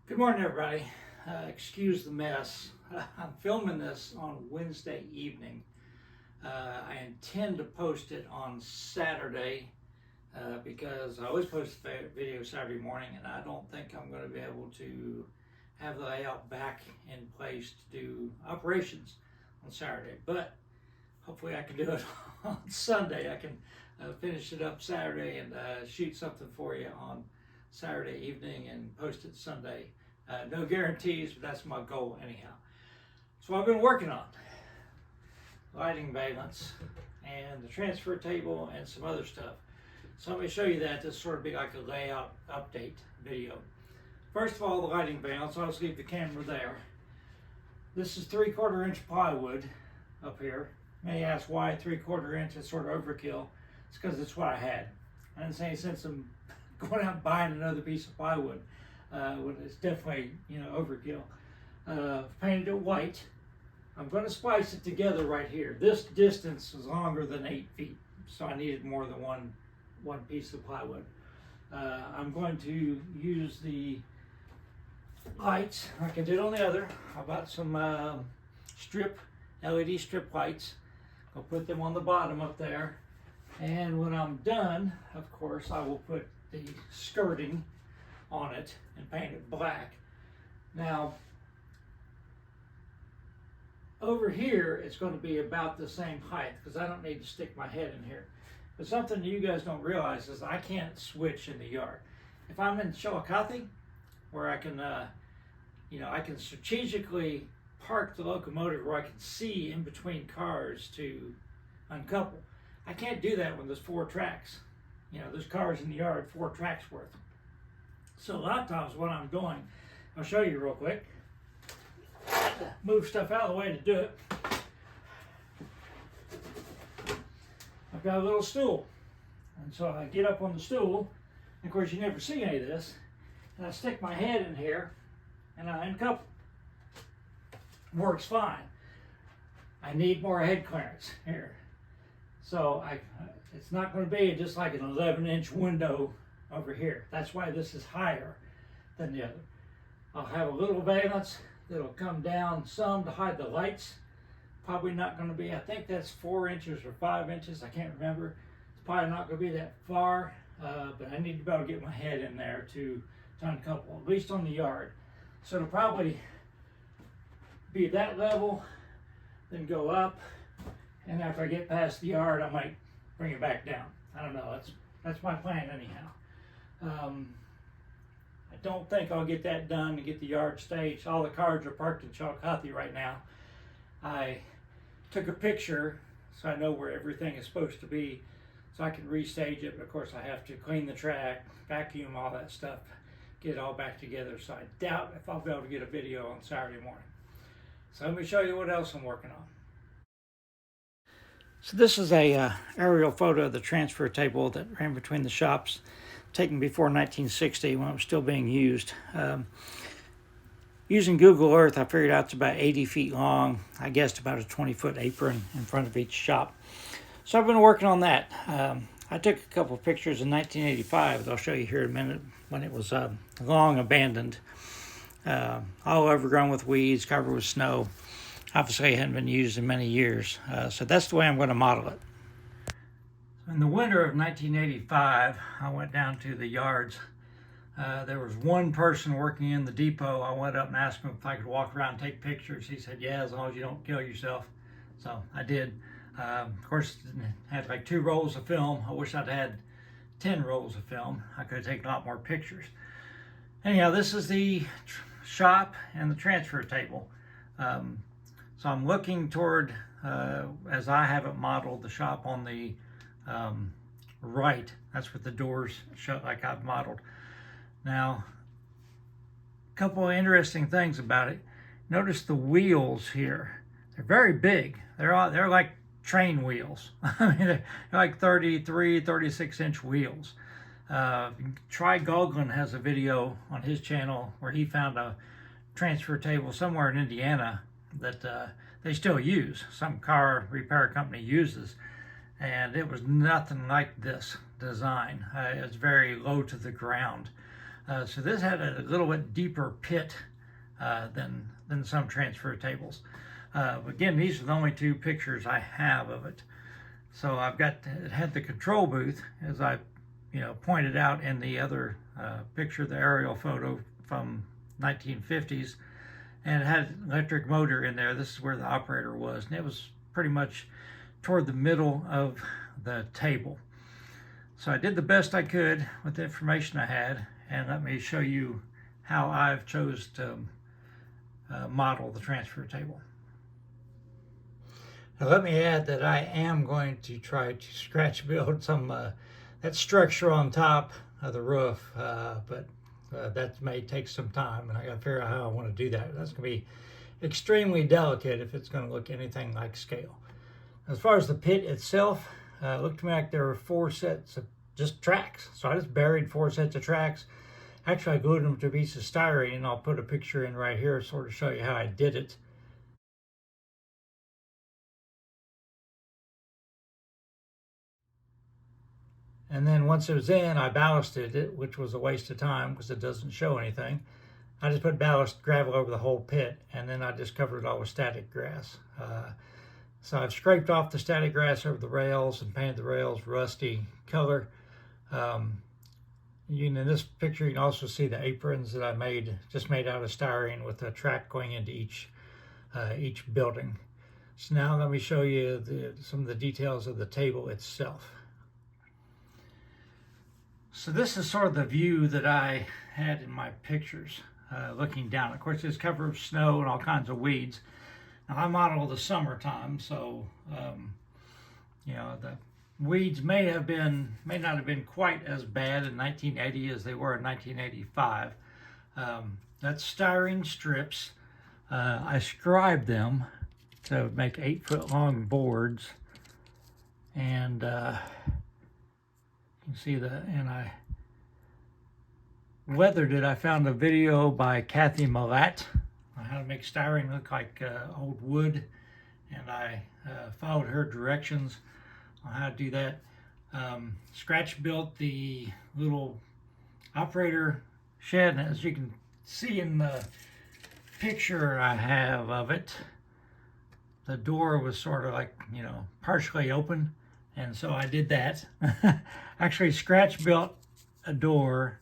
Good morning, everybody. Excuse the mess. I'm filming this on Wednesday evening. I intend to post it on Saturday because I always post a video Saturday morning, and I don't think I'm going to be able to have the layout back in place to do operations on Saturday. But hopefully I can do it on Sunday. I can finish it up Saturday and shoot something for you on Saturday evening and post it Sunday. No guarantees, but that's my goal anyhow. So I've been working on lighting valance and the transfer table and some other stuff. So let me show you that. This will sort of be like a layout update video. First of all, the lighting valance. I'll just leave the camera there. This is 3/4 inch plywood up here. You may ask why 3/4 inch is sort of overkill. It's because it's what I had. I didn't see any sense in going out and buying another piece of plywood. It's definitely, overkill. Painted it white. I'm going to splice it together right here. This distance is longer than 8 feet, so I needed more than one piece of plywood. I'm going to use the lights like I did on the other. I bought some LED strip lights. I'll put them on the bottom up there. And when I'm done, of course, I will put the skirting on it and paint it black. Now, over here, it's going to be about the same height because I don't need to stick my head in here. But something you guys don't realize is I can't switch in the yard. If I'm in Chillicothe, where I can, I can strategically park the locomotive where I can see in between cars to uncouple. I can't do that when there's 4 tracks. There's cars in the yard, 4 tracks worth. So a lot of times what I'm doing, I'll show you real quick. Move stuff out of the way to do it. I've got a little stool. And so I get up on the stool, and of course you never see any of this, and I stick my head in here, and I uncouple. Works fine. I need more head clearance here. So it's not going to be just like an 11-inch window over here. That's why this is higher than the other. I'll have a little valance that'll come down some to hide the lights. Probably not going to be, I think that's 4 inches or 5 inches, I can't remember. It's probably not going to be that far, but I need to be able to get my head in there to uncouple, at least on the yard. So it'll probably be that level, then go up, and after I get past the yard, I might bring it back down. I don't know, that's my plan anyhow. I don't think I'll get that done to get the yard staged. All the cars are parked in Chillicothe right now. I took a picture so I know where everything is supposed to be so I can restage it. But of course I have to clean the track, vacuum all that stuff, get it all back together. So I doubt if I'll be able to get a video on Saturday morning. So let me show you what else I'm working on. So this is a aerial photo of the transfer table that ran between the shops, taken before 1960 when it was still being used. Using Google Earth, I figured out it's about 80 feet long. I guessed about a 20-foot apron in front of each shop. So I've been working on that. I took a couple of pictures in 1985 that I'll show you here in a minute when it was long abandoned. All overgrown with weeds, covered with snow. Obviously it hadn't been used in many years. So that's the way I'm going to model it. In the winter of 1985, I went down to the yards. There was one person working in the depot. I went up and asked him if I could walk around and take pictures. He said, yeah, as long as you don't kill yourself. So I did. Of course, I had like 2 rolls of film. I wish I'd had 10 rolls of film. I could have taken a lot more pictures. Anyhow, this is the shop and the transfer table. So I'm looking toward, as I have it modeled, the shop on the right. That's what the doors shut like I've modeled. Now, a couple of interesting things about it. Notice the wheels here. They're very big. They're like train wheels. I mean, they're like 33, 36-inch wheels. Try Goglin has a video on his channel where he found a transfer table somewhere in Indiana that they still use. Some car repair company uses. And it was nothing like this design. It's very low to the ground. So this had a little bit deeper pit than some transfer tables. Again, these are the only two pictures I have of it. So it had the control booth, as I pointed out in the other picture, the aerial photo from 1950s, and it had an electric motor in there. This is where the operator was, and it was pretty much toward the middle of the table. So I did the best I could with the information I had, and let me show you how I've chose to model the transfer table. Now let me add that I am going to try to scratch build some that structure on top of the roof, but that may take some time, and I gotta figure out how I want to do that. That's gonna be extremely delicate if it's gonna look anything like scale. As far as the pit itself, it looked to me like there were 4 sets of just tracks. So I just buried 4 sets of tracks. Actually, I glued them to a piece of styrene, and I'll put a picture in right here sort of show you how I did it. And then once it was in, I ballasted it, which was a waste of time because it doesn't show anything. I just put ballast gravel over the whole pit, and then I just covered it all with static grass. So I've scraped off the static grass over the rails and painted the rails rusty color. In this picture, you can also see the aprons that I just made out of styrene with a track going into each building. So now let me show you some of the details of the table itself. So this is sort of the view that I had in my pictures, looking down. Of course, it's covered with snow and all kinds of weeds. Now I model the summertime, so the weeds may not have been quite as bad in 1980 as they were in 1985. That's styrene strips. I scribed them to make 8-foot long boards, and you can see and I weathered it. I found a video by Kathy Malat on how to make styrene look like old wood, and I followed her directions on how to do that. Scratch built the little operator shed, and as you can see in the picture I have of it, the door was sort of like, partially open, and so I did that. Actually, scratch built a door.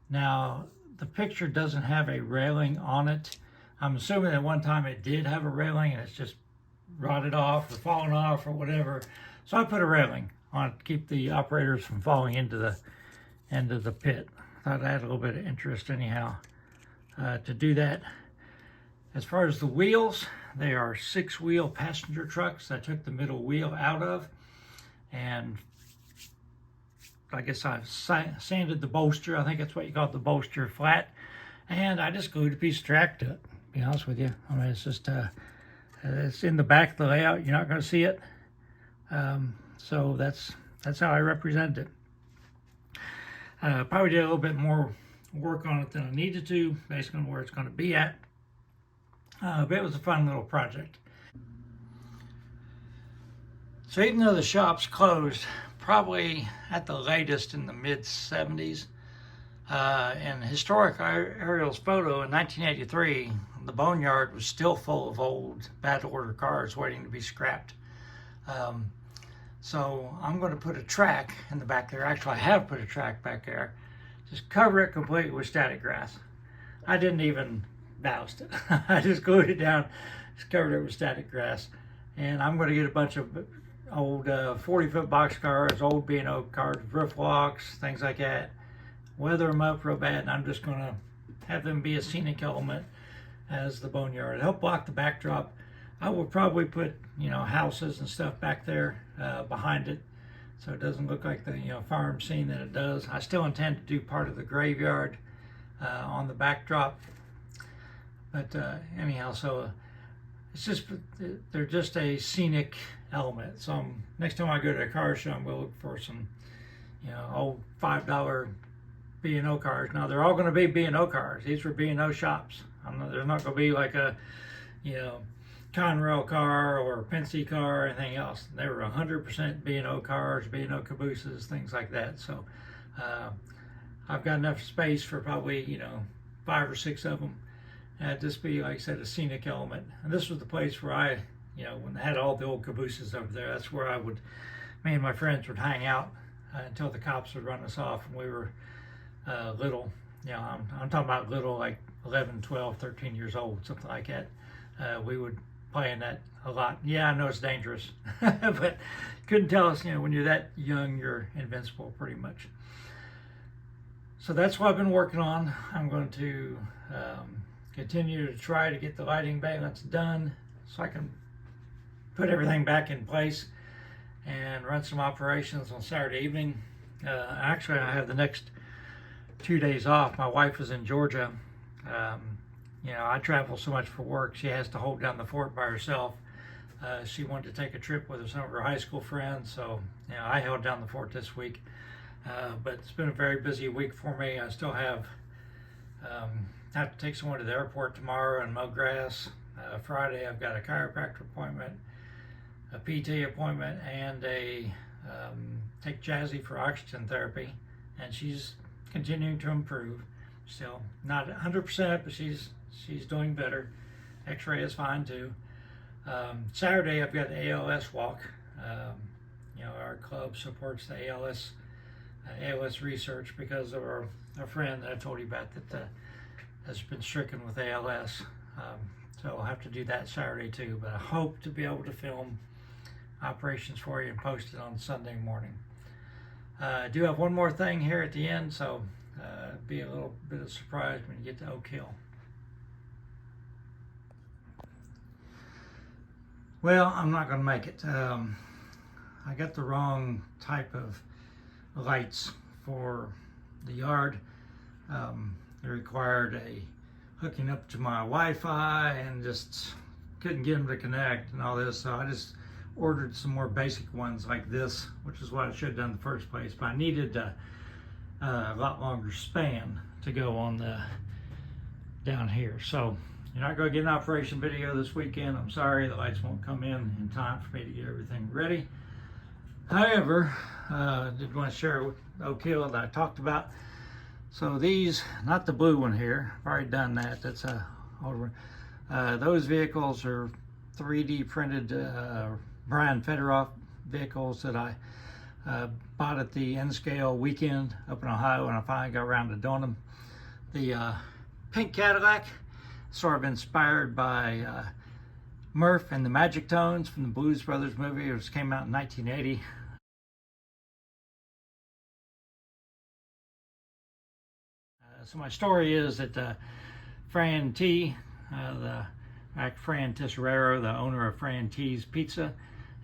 Now, the picture doesn't have a railing on it. I'm assuming that one time it did have a railing and it's just rotted off or fallen off or whatever. So I put a railing on it to keep the operators from falling into the end of the pit. Thought I had a little bit of interest anyhow to do that. As far as the wheels, they are 6-wheel passenger trucks. I took the middle wheel out of, and I guess I sanded the bolster. I think that's what you call it, the bolster flat. And I just glued a piece of track to it, to be honest with you. I mean, it's just, it's in the back of the layout. You're not going to see it. So that's how I represent it. Probably did a little bit more work on it than I needed to, based on where it's going to be at. But it was a fun little project. So even though the shop's closed, probably at the latest in the mid-70s, in historic aerials photo in 1983, the boneyard was still full of old bad order cars waiting to be scrapped. So I'm going to put a track in the back there. Actually, I have put a track back there. Just cover it completely with static grass. I didn't even ballast it. I just glued it down, just covered it with static grass. And I'm going to get a bunch of old 40-foot box cars, old B&O cars, roof locks, things like that. Weather them up real bad, and I'm just going to have them be a scenic element as the boneyard. Help block the backdrop. I will probably put, houses and stuff back there behind it, so it doesn't look like the farm scene that it does. I still intend to do part of the graveyard on the backdrop, but anyhow, so it's just, they're just a scenic element. So next time I go to a car show, I'm going to look for some, old $5 B&O cars. Now they're all going to be B&O cars. These were B&O shops. There's not going to be like a, Conrail car or Penske car or anything else. They were 100% B&O cars, B&O cabooses, things like that. So I've got enough space for probably, 5 or 6 of them. And this be, like I said, a scenic element. And this was the place where I, when I had all the old cabooses over there, that's where me and my friends would hang out until the cops would run us off when we were little. I'm talking about little, like 11, 12, 13 years old, something like that. We would play in that a lot. Yeah, I know it's dangerous, but couldn't tell us, when you're that young, you're invincible pretty much. So that's what I've been working on. I'm going to continue to try to get the lighting valance done so I can put everything back in place and run some operations on Saturday evening. Actually, I have the next 2 days off. My wife is in Georgia. I travel so much for work, she has to hold down the fort by herself. She wanted to take a trip with some of her high school friends, so I held down the fort this week. But it's been a very busy week for me. I still have to take someone to the airport tomorrow and mow grass. Friday I've got a chiropractor appointment, a PT appointment, and take Jazzy for oxygen therapy, and she's continuing to improve. Still not 100%, but she's doing better. X-ray is fine too. Saturday I've got the ALS walk. Our club supports the ALS research because of our friend that I told you about that has been stricken with ALS. So I'll have to do that Saturday too, but I hope to be able to film operations for you and post it on Sunday morning. I do have one more thing here at the end, so be a little bit of surprise when you get to Oak Hill. Well, I'm not going to make it. I got the wrong type of lights for the yard. They required a hooking up to my Wi-Fi and just couldn't get them to connect and all this, so I just ordered some more basic ones like this, which is what I should have done in the first place, but I needed a lot longer span to go on the down here. So you're not going to get an operation video this weekend. I'm sorry, the lights won't come in time for me to get everything ready. However, did want to share with Oak Hill that I talked about. So these, not the blue one here, I've already done that. That's a older one. Those vehicles are 3D printed Brian Federoff vehicles that I bought at the N-Scale weekend up in Ohio, and I finally got around to doing them. The pink Cadillac, sort of inspired by Murph and the Magic Tones from the Blues Brothers movie, which came out in 1980. So my story is that Fran T, Fran Tesserero, the owner of Fran T's Pizza,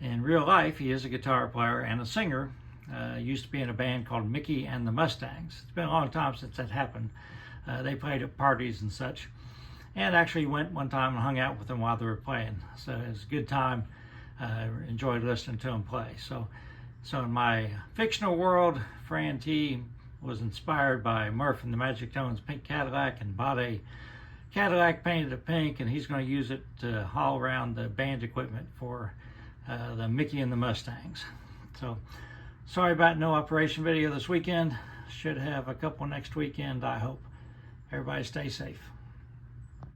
in real life he is a guitar player and a singer. Used to be in a band called Mickey and the Mustangs. It's been a long time since that happened. They played at parties and such, and actually went one time and hung out with them while they were playing. So it was a good time. Enjoyed listening to them play. So in my fictional world, Fran T was inspired by Murph and the Magic Tones' pink Cadillac and bought a Cadillac painted it pink, and he's going to use it to haul around the band equipment for the Mickey and the Mustangs. So sorry about no operation video this weekend. Should have a couple next weekend, I hope. Everybody stay safe.